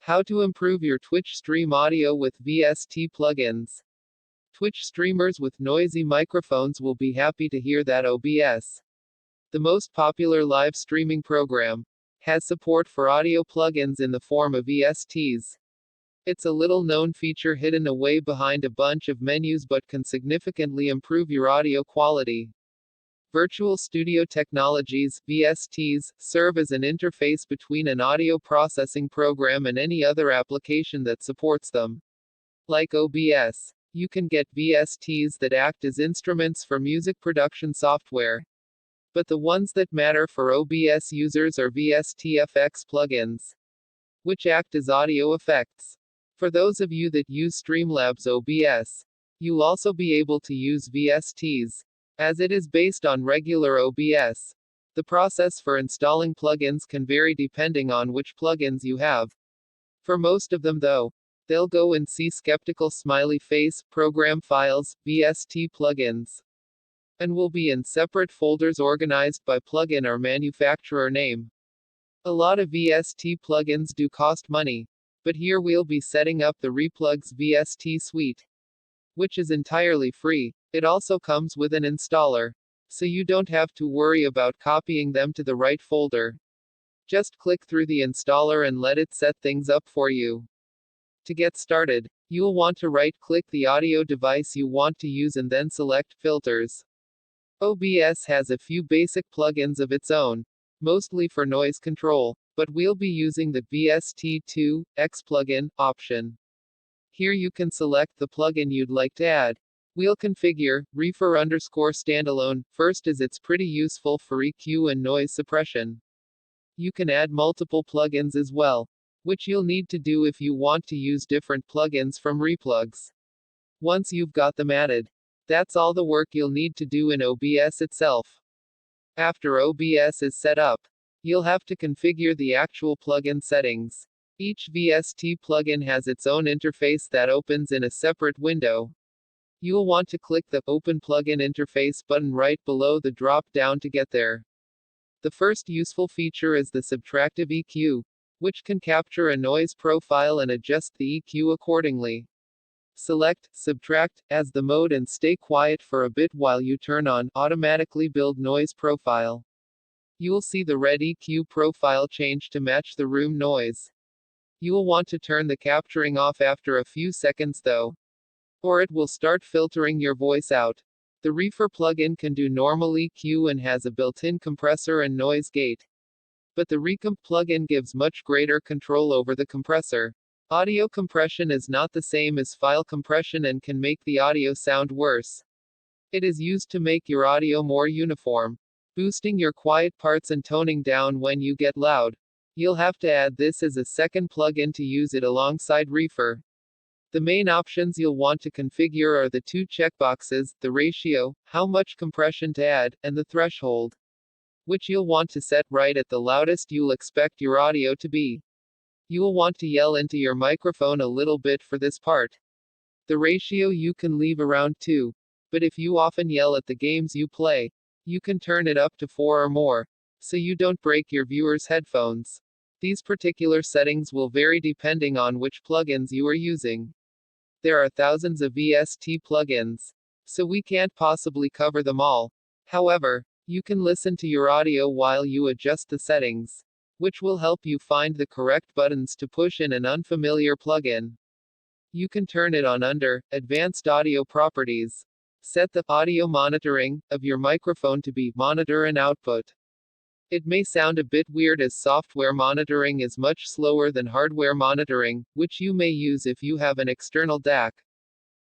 How to improve your Twitch stream audio with VST plugins. Twitch streamers with noisy microphones will be happy to hear that OBS, the most popular live streaming program, has support for audio plugins in the form of VSTs. It's a little known feature hidden away behind a bunch of menus but can significantly improve your audio quality. Virtual Studio Technologies, VSTs, serve as an interface between an audio processing program and any other application that supports them. Like OBS, you can get VSTs that act as instruments for music production software. But the ones that matter for OBS users are VSTfx plugins, which act as audio effects. For those of you that use Streamlabs OBS, you'll also be able to use VSTs, as it is based on regular OBS. The process for installing plugins can vary depending on which plugins you have. For most of them though, they'll go in See Skeptical Smiley Face, Program Files, VST plugins, and will be in separate folders organized by plugin or manufacturer name. A lot of VST plugins do cost money, but here we'll be setting up the Replugs VST suite, which is entirely free. It also comes with an installer, so you don't have to worry about copying them to the right folder. Just click through the installer and let it set things up for you. To get started, you'll want to right-click the audio device you want to use and then select Filters. OBS has a few basic plugins of its own, mostly for noise control, but we'll be using the VSTfx plugin option. Here you can select the plugin you'd like to add. We'll configure reefer_standalone first, as it's pretty useful for EQ and noise suppression. You can add multiple plugins as well, which you'll need to do if you want to use different plugins from Replugs. Once you've got them added, that's all the work you'll need to do in OBS itself. After OBS is set up, you'll have to configure the actual plugin settings. Each VST plugin has its own interface that opens in a separate window. You'll want to click the Open Plugin Interface button right below the drop-down to get there. The first useful feature is the subtractive EQ, which can capture a noise profile and adjust the EQ accordingly. Select Subtract as the mode and stay quiet for a bit while you turn on Automatically Build Noise Profile. You'll see the red EQ profile change to match the room noise. You'll want to turn the capturing off after a few seconds though, or it will start filtering your voice out. The Reefer plugin can do normal EQ and has a built-in compressor and noise gate. But the Recomp plugin gives much greater control over the compressor. Audio compression is not the same as file compression and can make the audio sound worse. It is used to make your audio more uniform, boosting your quiet parts and toning down when you get loud. You'll have to add this as a second plugin to use it alongside Reefer. The main options you'll want to configure are the two checkboxes, the ratio, how much compression to add, and the threshold, which you'll want to set right at the loudest you'll expect your audio to be. You'll want to yell into your microphone a little bit for this part. The ratio you can leave around 2, but if you often yell at the games you play, you can turn it up to 4 or more, so you don't break your viewers' headphones. These particular settings will vary depending on which plugins you are using. There are thousands of VST plugins, so we can't possibly cover them all. However, you can listen to your audio while you adjust the settings, which will help you find the correct buttons to push in an unfamiliar plugin. You can turn it on under Advanced Audio Properties. Set the audio monitoring of your microphone to be Monitor and Output. It may sound a bit weird as software monitoring is much slower than hardware monitoring, which you may use if you have an external DAC.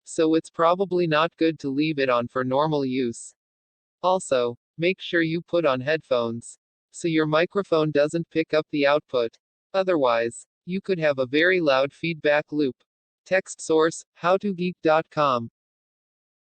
So it's probably not good to leave it on for normal use. Also, make sure you put on headphones, so your microphone doesn't pick up the output. Otherwise, you could have a very loud feedback loop. Text source, howtogeek.com.